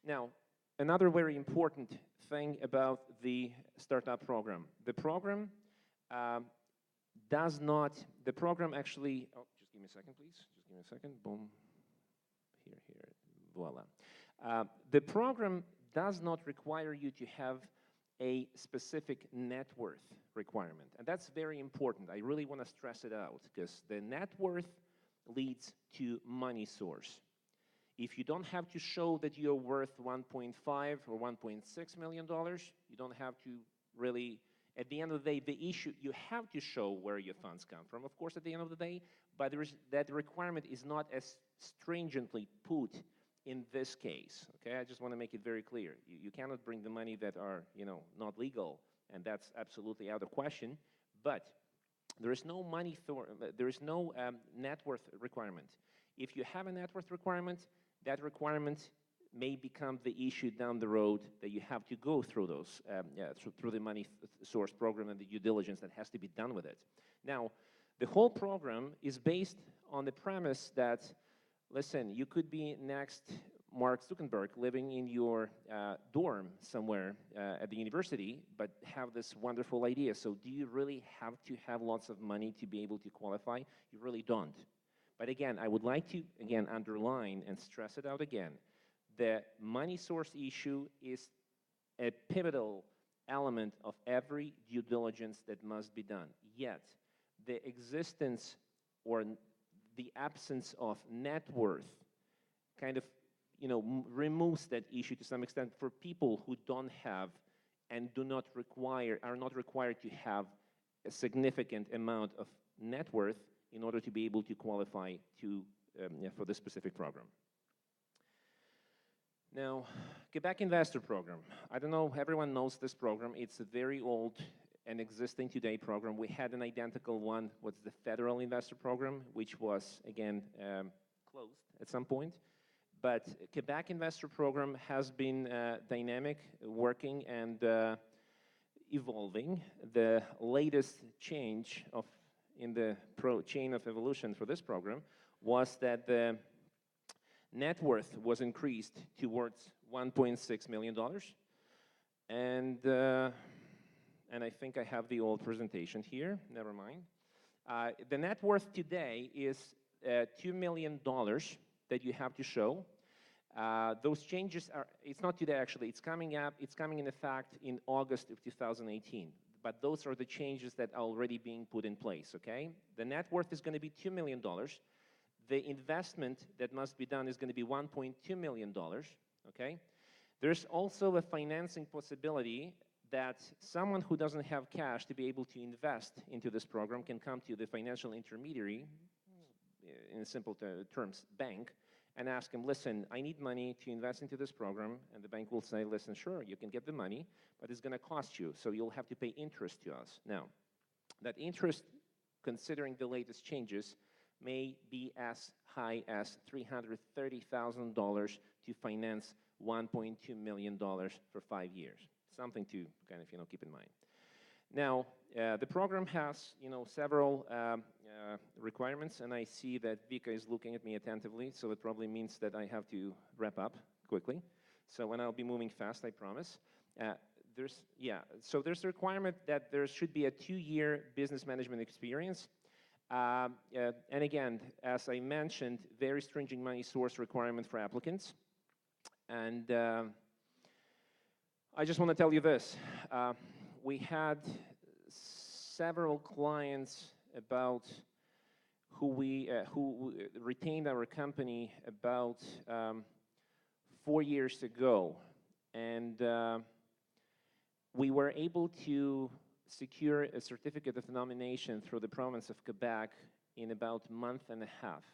Now, another very important thing about the startup program. The program the program actually, oh, just give me a second, please. Just give me a second, boom. Here, voila. The program does not require you to have a specific net worth requirement. And that's very important. I really want to stress it out because the net worth leads to money source. If you don't have to show that you're worth 1.5 or 1.6 million dollars, you don't have to really, at the end of the day, the issue, you have to show where your funds come from, of course, at the end of the day, but that requirement is not as stringently put in this case, okay? I just want to make it very clear. You cannot bring the money that are, not legal, and that's absolutely out of question, but there is no net worth requirement. If you have a net worth requirement, that requirement may become the issue down the road that you have to go through those, through the money source program and the due diligence that has to be done with it. Now, the whole program is based on the premise that, listen, you could be next Mark Zuckerberg living in your dorm somewhere at the university, but have this wonderful idea. So do you really have to have lots of money to be able to qualify? You really don't. But again, I would like to, again, underline and stress it out again. The money source issue is a pivotal element of every due diligence that must be done. Yet, the existence or the absence of net worth kind of, removes that issue to some extent for people who don't have and are not required to have a significant amount of net worth in order to be able to qualify for this specific program. Now, Quebec Investor Program. I don't know, everyone knows this program. It's a very old and existing today program. We had an identical one, what's the Federal Investor Program, which was, again, closed at some point. But Quebec Investor Program has been dynamic, working, and evolving. The latest change in the chain of evolution for this program was that the net worth was increased towards $1.6 million. And I think I have the old presentation here, never mind. The net worth today is $2 million that you have to show. Those changes it's not today actually, it's coming in effect in August of 2018. But those are the changes that are already being put in place, okay? The net worth is going to be $2 million. The investment that must be done is going to be $1.2 million, okay? There's also a financing possibility that someone who doesn't have cash to be able to invest into this program can come to the financial intermediary, in simple terms, bank, and ask him, listen, I need money to invest into this program, and the bank will say, listen, sure, you can get the money, but it's going to cost you, so you'll have to pay interest to us. Now, that interest, considering the latest changes, may be as high as $330,000 to finance $1.2 million for 5 years. Something to kind of, keep in mind. Now, the program has, several requirements, and I see that Vika is looking at me attentively, so it probably means that I have to wrap up quickly. So, and I'll be moving fast, I promise. So there's a requirement that there should be a 2-year business management experience. And again, as I mentioned, very stringent money source requirement for applicants. And I just want to tell you this. We had several clients who retained our company about 4 years ago, and we were able to secure a certificate of nomination through the province of Quebec in about a month and a half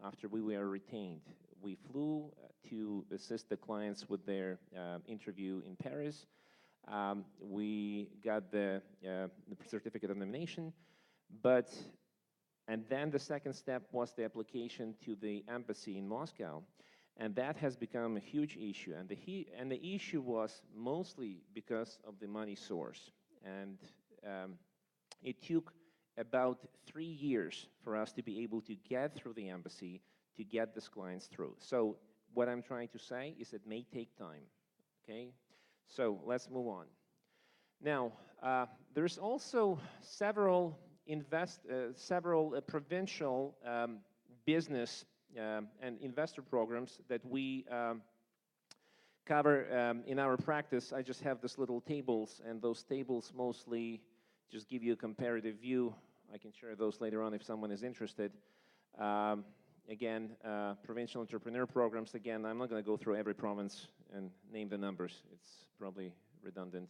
after we were retained. We flew to assist the clients with their interview in Paris. We got the certificate of nomination, and then the second step was the application to the embassy in Moscow, and that has become a huge issue. And the issue was mostly because of the money source, and it took about 3 years for us to be able to get through the embassy to get these clients through. So what I'm trying to say is it may take time, okay? So let's move on. Now, there's also several provincial business and investor programs that we cover in our practice. I just have these little tables, and those tables mostly just give you a comparative view. I can share those later on if someone is interested. Again, provincial entrepreneur programs. Again, I'm not going to go through every province and name the numbers. It's probably redundant.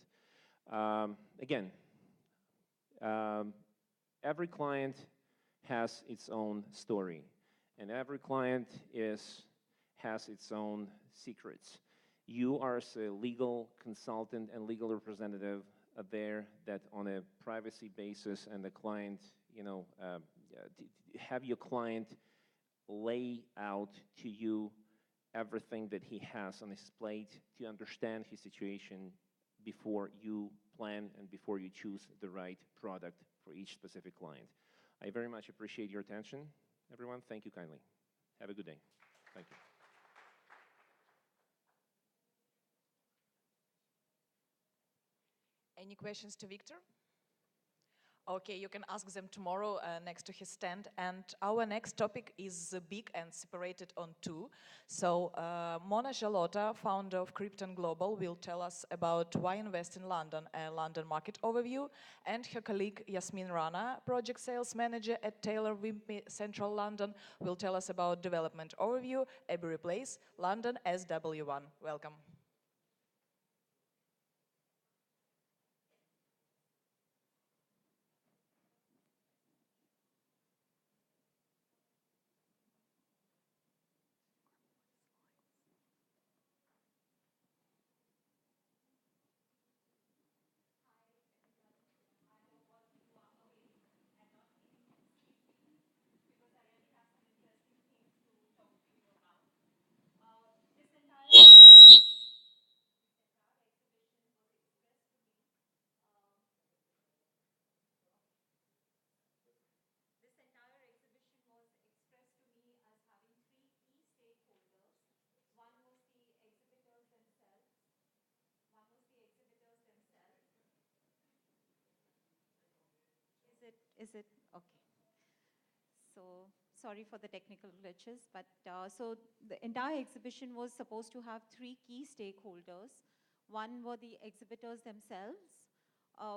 Again, every client has its own story, and every client has its own secrets. You are as a legal consultant and legal representative there that on a privacy basis, and the client, have your client lay out to you everything that he has on his plate to understand his situation before you plan and before you choose the right product for each specific client. I very much appreciate your attention, everyone. Thank you kindly. Have a good day. Thank you. Any questions to Victor? Okay, you can ask them tomorrow next to his stand. And our next topic is big and separated on two. So Mona Jalota, founder of Krypton Global, will tell us about why invest in London, a London market overview. And her colleague Yasmin Rana, project sales manager at Taylor Wimpey Central London, will tell us about development overview, Abury Place, London SW1. Welcome. Is it okay? So sorry for the technical glitches, but so the entire exhibition was supposed to have three key stakeholders. One were the exhibitors themselves.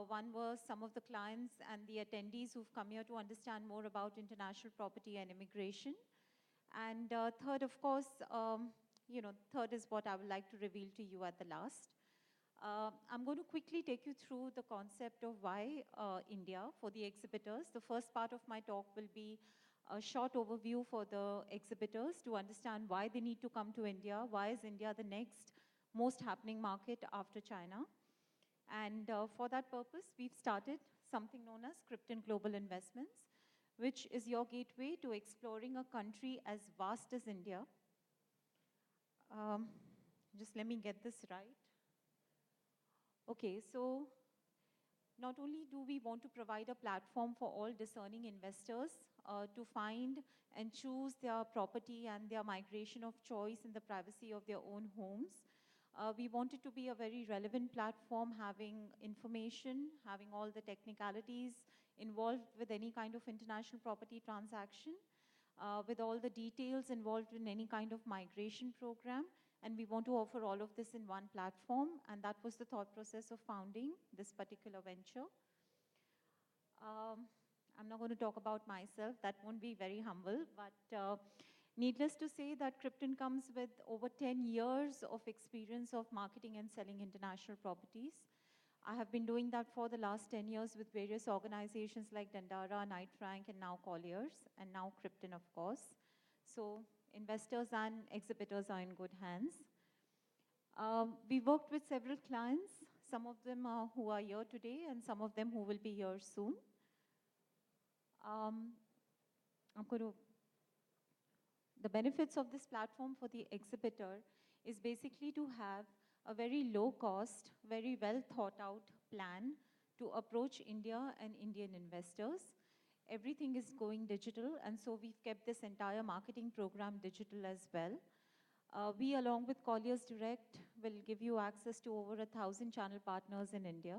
One were some of the clients and the attendees who've come here to understand more about international property and immigration. And third, of course, third is what I would like to reveal to you at the last. I'm going to quickly take you through the concept of why India for the exhibitors. The first part of my talk will be a short overview for the exhibitors to understand why they need to come to India, why is India the next most happening market after China. And for that purpose, we've started something known as Krypton Global Investments, which is your gateway to exploring a country as vast as India. Just let me get this right. Okay, so not only do we want to provide a platform for all discerning investors to find and choose their property and their migration of choice in the privacy of their own homes, we want it to be a very relevant platform, having information, having all the technicalities involved with any kind of international property transaction, with all the details involved in any kind of migration program. And we want to offer all of this in one platform, and that was the thought process of founding this particular venture. I'm not going to talk about myself, that won't be very humble, but needless to say that Krypton comes with over 10 years of experience of marketing and selling international properties. I have been doing that for the last 10 years with various organizations like Dandara, Knight Frank, and now Colliers, and now Krypton, of course. So investors and exhibitors are in good hands. We worked with several clients, some of them who are here today and some of them who will be here soon. The benefits of this platform for the exhibitor is basically to have a very low cost, very well thought out plan to approach India and Indian investors. Everything is going digital, and so we've kept this entire marketing program digital as well. We, along with Colliers Direct, will give you access to over 1,000 channel partners in India.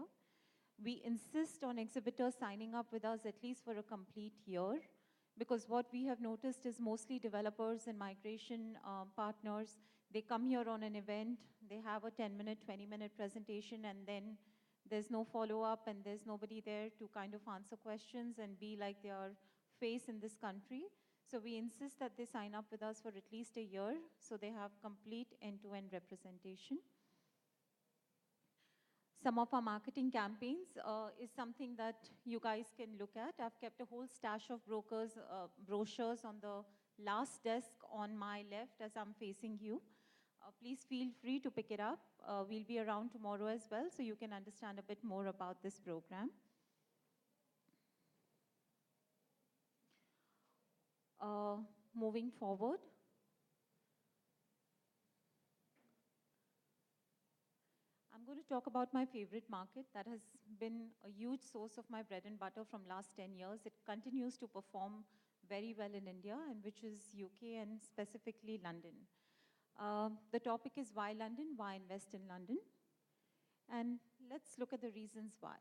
We insist on exhibitors signing up with us at least for a complete year, because what we have noticed is mostly developers and migration partners, they come here on an event, they have a 10-minute, 20-minute presentation, and then there's no follow-up and there's nobody there to kind of answer questions and be like their face in this country. So we insist that they sign up with us for at least a year, so they have complete end-to-end representation. Some of our marketing campaigns is something that you guys can look at. I've kept a whole stash of brochures on the last desk on my left as I'm facing you. Please feel free to pick it up. We'll be around tomorrow as well, so you can understand a bit more about this program. Moving forward. I'm going to talk about my favorite market that has been a huge source of my bread and butter from last 10 years. It continues to perform very well in India, and which is UK and specifically London. The topic is why London, why invest in London? And let's look at the reasons why.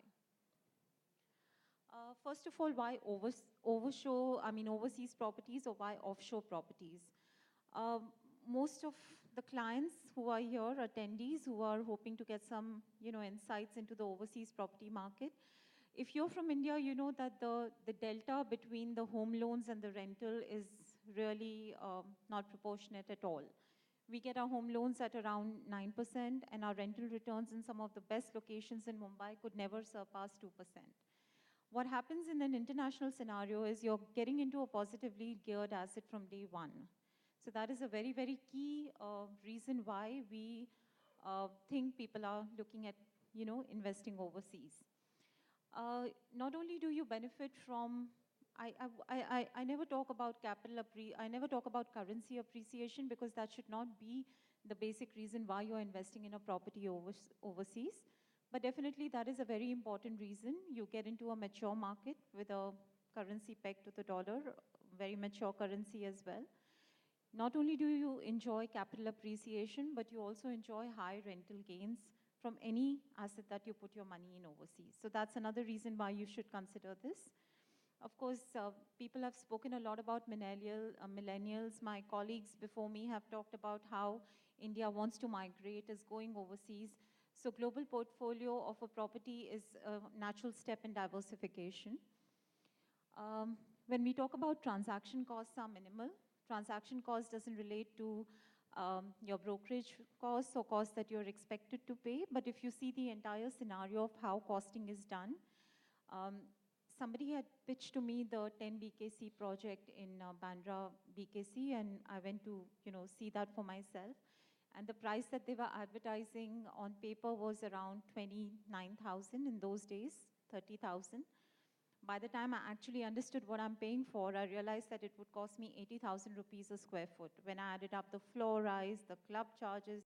First of all, why overseas properties, or why offshore properties? Most of the clients who are here, attendees who are hoping to get some, insights into the overseas property market. If you're from India, you know that the delta between the home loans and the rental is really not proportionate at all. We get our home loans at around 9%, and our rental returns in some of the best locations in Mumbai could never surpass 2%. What happens in an international scenario is you're getting into a positively geared asset from day one. So that is a very, very key reason why we think people are looking at, investing overseas. Not only do you benefit from, I never talk about I never talk about currency appreciation, because that should not be the basic reason why you're investing in a property overseas. But definitely that is a very important reason. You get into a mature market with a currency pegged to the dollar, very mature currency as well. Not only do you enjoy capital appreciation, but you also enjoy high rental gains from any asset that you put your money in overseas. So that's another reason why you should consider this. Of course, people have spoken a lot about millennials. My colleagues before me have talked about how India wants to migrate, is going overseas. So global portfolio of a property is a natural step in diversification. When we talk about transaction costs are minimal, transaction cost doesn't relate to your brokerage costs or costs that you're expected to pay. But if you see the entire scenario of how costing is done, somebody had pitched to me the 10 BKC project in Bandra BKC, and I went to see that for myself. And the price that they were advertising on paper was around 29,000 in those days, 30,000. By the time I actually understood what I'm paying for, I realized that it would cost me 80,000 rupees a square foot. When I added up the floor rise, the club charges,